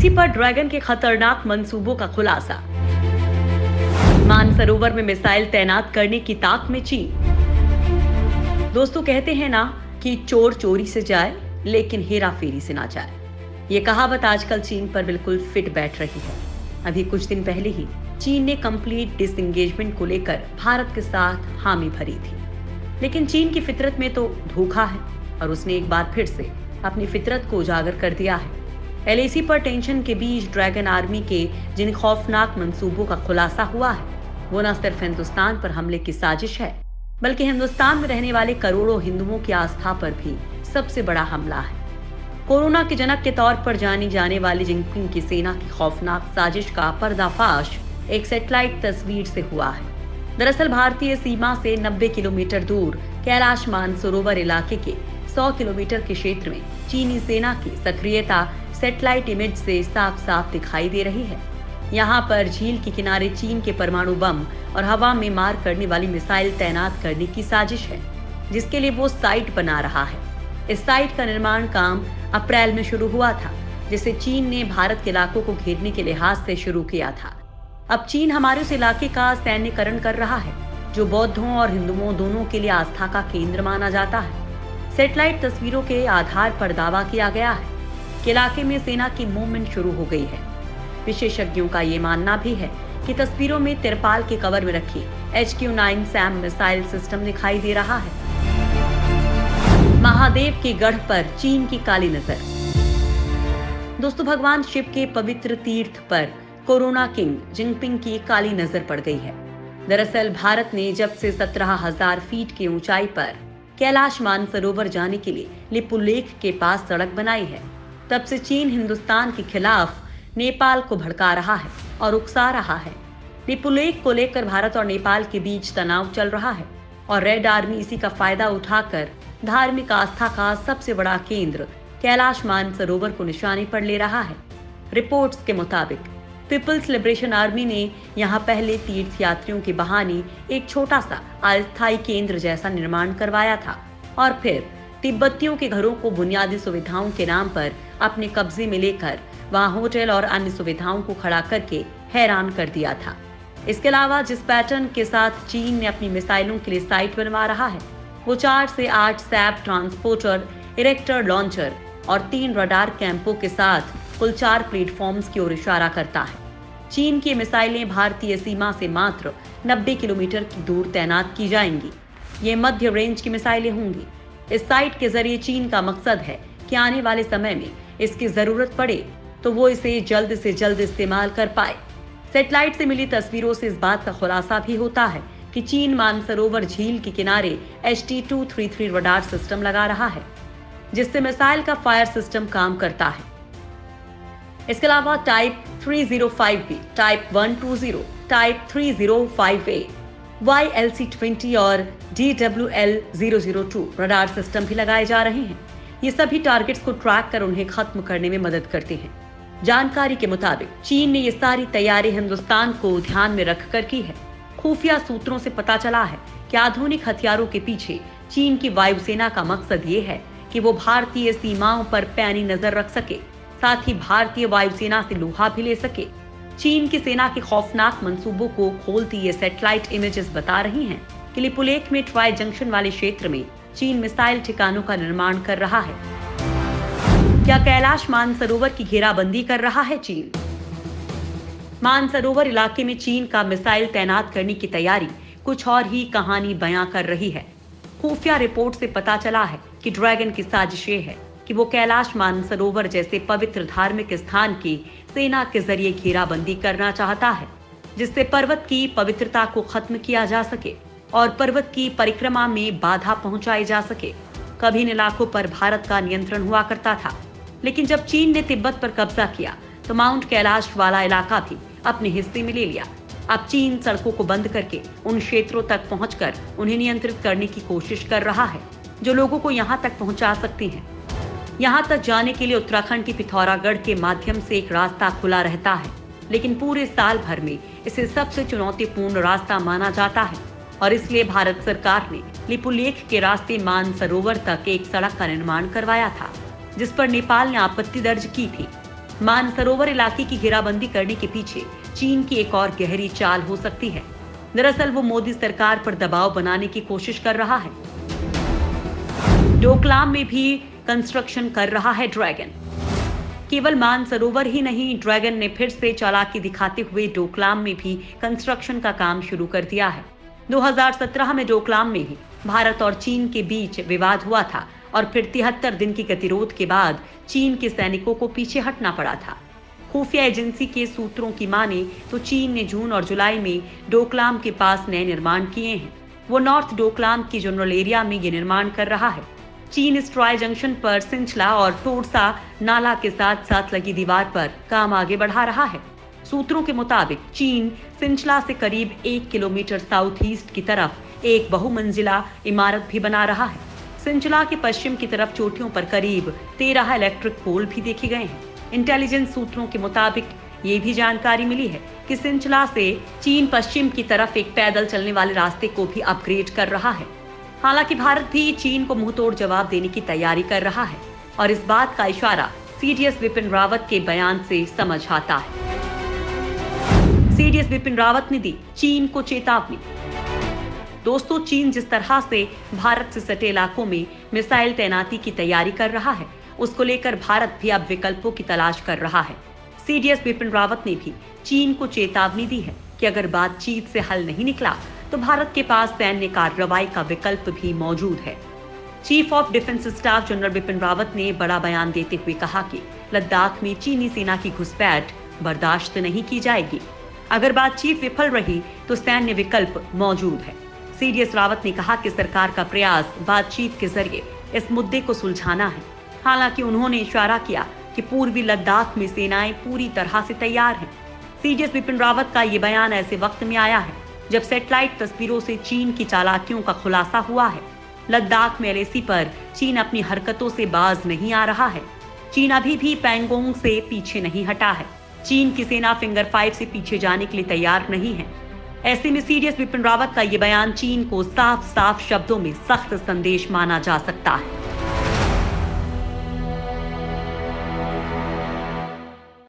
LAC पर dragon के खतरनाक मंसूबों का खुलासा। मानसरोवर में मिसाइल तैनात करने की ताक में चीन। दोस्तों, कहते हैं ना कि चोर चोरी से जाए लेकिन हेरा फेरी से ना जाए। ये कहावत आजकल चीन पर बिल्कुल फिट बैठ रही है। अभी कुछ दिन पहले ही चीन ने कंप्लीट डिसएंगेजमेंट को लेकर भारत के साथ हामी भरी थी, लेकिन चीन की फितरत में तो धोखा है और उसने एक बार फिर से अपनी फितरत को उजागर कर दिया है। एलएसी पर टेंशन के बीच ड्रैगन आर्मी के जिन खौफनाक मंसूबों का खुलासा हुआ है, वो न सिर्फ हिंदुस्तान पर हमले की साजिश है, बल्कि हिंदुस्तान में रहने वाले करोड़ों हिंदुओं की आस्था पर भी सबसे बड़ा हमला है। कोरोना के जनक के तौर पर जानी जाने वाली जिनपिंग की सेना की खौफनाक साजिश का पर्दाफाश एक सैटेलाइट तस्वीर से हुआ है। दरअसल भारतीय सीमा से 90 किलोमीटर दूर कैलाश मानसरोवर इलाके के 100 किलोमीटर के क्षेत्र में चीनी सेना की सक्रियता सैटेलाइट इमेज से साफ साफ दिखाई दे रही है। यहाँ पर झील के किनारे चीन के परमाणु बम और हवा में मार करने वाली मिसाइल तैनात करने की साजिश है, जिसके लिए वो साइट बना रहा है। इस साइट का निर्माण काम अप्रैल में शुरू हुआ था, जिसे चीन ने भारत के इलाकों को घेरने के लिहाज से शुरू किया था। अब चीन हमारे उस इलाके का सैन्यकरण कर रहा है, जो बौद्धों और हिंदुओं दोनों के लिए आस्था का केंद्र माना जाता है। सैटेलाइट तस्वीरों के आधार पर दावा किया गया है कि इलाके में सेना की मूवमेंट शुरू हो गई है। विशेषज्ञों का ये मानना भी है कि तस्वीरों में तिरपाल के कवर में रखी HQ-9 सैम मिसाइल सिस्टम दिखाई दे रहा है। महादेव के गढ़ पर चीन की काली नजर। दोस्तों, भगवान शिव के पवित्र तीर्थ पर कोरोना किंग जिनपिंग की काली नजर पड़ गई है। दरअसल भारत ने जब से 17,000 फीट की ऊंचाई पर कैलाश मानसरोवर जाने के लिए लिपुलेख के पास सड़क बनाई है, तब से चीन हिंदुस्तान के खिलाफ नेपाल को भड़का रहा है और उकसा रहा है। लिपुलेख को लेकर भारत और नेपाल के बीच तनाव चल रहा है और रेड आर्मी इसी का फायदा उठाकर धार्मिक आस्था का सबसे बड़ा केंद्र कैलाश मानसरोवर को निशाने पर ले रहा है। रिपोर्ट्स के मुताबिक पीपल्स लिबरेशन आर्मी ने यहां पहले तीर्थ यात्रियों के बहाने एक छोटा सा अस्थायी केंद्र जैसा निर्माण करवाया था और फिर तिब्बतियों के घरों को बुनियादी सुविधाओं के नाम पर अपने कब्जे में लेकर वहां होटल और अन्य सुविधाओं को खड़ा करके हैरान कर दिया था। इसके अलावा जिस पैटर्न के साथ चीन ने अपनी मिसाइलों के लिए साइट बनवा रहा है, वो 4 से 8 सैप ट्रांसपोर्टर, इरेक्टर लॉन्चर और 3 रडार कैंपों के साथ कुल 4 प्लेटफॉर्म्स की ओर इशारा करता है। चीन की मिसाइलें भारतीय सीमा से मात्र 90 किलोमीटर की दूर तैनात की जाएंगी। ये मध्य रेंज की मिसाइलें होंगी। इस साइट के जरिए चीन का मकसद है कि आने वाले समय में इसकी जरूरत पड़े तो वो इसे जल्द से जल्द इस्तेमाल कर पाए। सैटेलाइट से मिली तस्वीरों से इस बात का खुलासा भी होता है कि चीन मानसरोवर झील के किनारे HT-233 रडार सिस्टम लगा रहा है, जिससे मिसाइल का फायर सिस्टम काम करता है। इसके अलावा type 305B, type 120, type 305A, YLC-20 और DWL-002 रडार सिस्टम भी लगाए जा रहे हैं। ये सभी टारगेट्स को ट्रैक कर उन्हें खत्म करने में मदद करते हैं। जानकारी के मुताबिक चीन ने ये सारी तैयारी हिंदुस्तान को ध्यान में रखकर की है। खुफिया सूत्रों से पता चला है कि आधुनिक हथियारों के पीछे चीन की वायुसेना का मकसद ये है कि वो भारतीय सीमाओं पर पैनी नजर रख सके, साथ ही भारतीय वायुसेना से लोहा भी ले सके। चीन की सेना के खौफनाक मंसूबों को खोलती ये सैटेलाइट इमेजेस बता रही हैं कि लिपुलेख में ट्राई जंक्शन वाले क्षेत्र में चीन मिसाइल ठिकानों का निर्माण कर रहा है। क्या कैलाश मानसरोवर की घेराबंदी कर रहा है चीन? मानसरोवर इलाके में चीन का मिसाइल तैनात करने की तैयारी कुछ और ही कहानी बयां कर रही है। खुफिया रिपोर्ट से पता चला है कि ड्रैगन की साजिश ये है कि वो कैलाश मानसरोवर जैसे पवित्र धार्मिक स्थान की सेना के जरिए घेराबंदी करना चाहता है, जिससे पर्वत की पवित्रता को खत्म किया जा सके और पर्वत की परिक्रमा में बाधा पहुंचाई जा सके। कभी इन इलाकों पर भारत का नियंत्रण हुआ करता था, लेकिन जब चीन ने तिब्बत पर कब्जा किया तो माउंट कैलाश वाला इलाका भी अपने हिस्से में ले लिया। अब चीन सड़कों को बंद करके उन क्षेत्रों तक पहुंचकर उन्हें नियंत्रित करने की कोशिश कर रहा है, जो लोगों को यहां तक पहुंचा सकती हैं। यहां तक जाने के लिए उत्तराखंड के पिथौरागढ़ के माध्यम से एक रास्ता खुला रहता है, लेकिन पूरे साल भर में इसे सबसे चुनौतीपूर्ण रास्ता माना जाता है और इसलिए भारत सरकार ने लिपुलेख के रास्ते मानसरोवर तक एक सड़क का निर्माण करवाया था, जिस पर नेपाल ने आपत्ति दर्ज की थी। मानसरोवर इलाके की घेराबंदी करने के पीछे चीन की एक और गहरी चाल हो सकती है। दरअसल वो मोदी सरकार पर दबाव बनाने की कोशिश कर रहा है। डोकलाम में भी कंस्ट्रक्शन कर रहा है ड्रैगन। केवल मानसरोवर ही नहीं, ड्रैगन ने फिर से चालाकी दिखाते हुए डोकलाम में भी कंस्ट्रक्शन का काम शुरू कर दिया है। 2017 में डोकलाम में ही भारत और चीन के बीच विवाद हुआ था और फिर 73 दिन की गतिरोध के बाद चीन के सैनिकों को पीछे हटना पड़ा था। खुफिया एजेंसी के सूत्रों की माने तो चीन ने जून और जुलाई में डोकलाम के पास नए निर्माण किए हैं। वो नॉर्थ डोकलाम की जनरल एरिया में ये निर्माण कर रहा है। चीन इस ट्राई जंक्शन पर सिंचला और टोरसा नाला के साथ साथ लगी दीवार पर काम आगे बढ़ा रहा है। सूत्रों के मुताबिक चीन सिंचला से करीब 1 किलोमीटर साउथ ईस्ट की तरफ एक बहुमंजिला इमारत भी बना रहा है। सिंचला के पश्चिम की तरफ चोटियों पर करीब 13 इलेक्ट्रिक पोल भी देखे गए हैं। इंटेलिजेंस सूत्रों के मुताबिक ये भी जानकारी मिली है कि सिंचला से चीन पश्चिम की तरफ एक पैदल चलने वाले रास्ते को भी अपग्रेड कर रहा है। हालांकि भारत भी चीन को मुंहतोड़ जवाब देने की तैयारी कर रहा है और इस बात का इशारा सीडीएस विपिन रावत के बयान से समझ आता है। सीडीएस विपिन रावत ने दी चीन को चेतावनी। दोस्तों, चीन जिस तरह से भारत से सटे इलाकों में मिसाइल तैनाती की तैयारी कर रहा है, उसको लेकर भारत भी अब विकल्पों की तलाश कर रहा है। सीडीएस विपिन रावत ने भी चीन को चेतावनी दी है कि अगर बातचीत से हल नहीं निकला तो भारत के पास सैन्य कार्रवाई का विकल्प भी मौजूद है। Chief of defence staff general Bipin Rawat ने बड़ा बयान देते हुए कहा कि लद्दाख में चीनी सेना की घुसपैठ बर्दाश्त नहीं की जाएगी। अगर बातचीत विफल रही तो सैन्य विकल्प मौजूद है। सीडीएस रावत ने कहा कि सरकार का प्रयास बातचीत के जरिए इस मुद्दे को सुलझाना है। हालांकि उन्होंने इशारा किया कि पूर्वी लद्दाख में सेनाएं पूरी तरह से तैयार हैं। सीडीएस बिपिन रावत का ये बयान ऐसे वक्त में आया है जब सैटेलाइट तस्वीरों से चीन की चालाकियों का खुलासा हुआ है। लद्दाख में एलएसी पर चीन अपनी हरकतों से बाज नहीं आ रहा है। चीन अभी भी पैंगोंग से पीछे नहीं हटा है। चीन की सेना फिंगर 5 से पीछे जाने के लिए तैयार नहीं है। ऐसे में सीडीएस बिपिन रावत का ये बयान चीन को साफ साफ शब्दों में सख्त संदेश माना जा सकता है।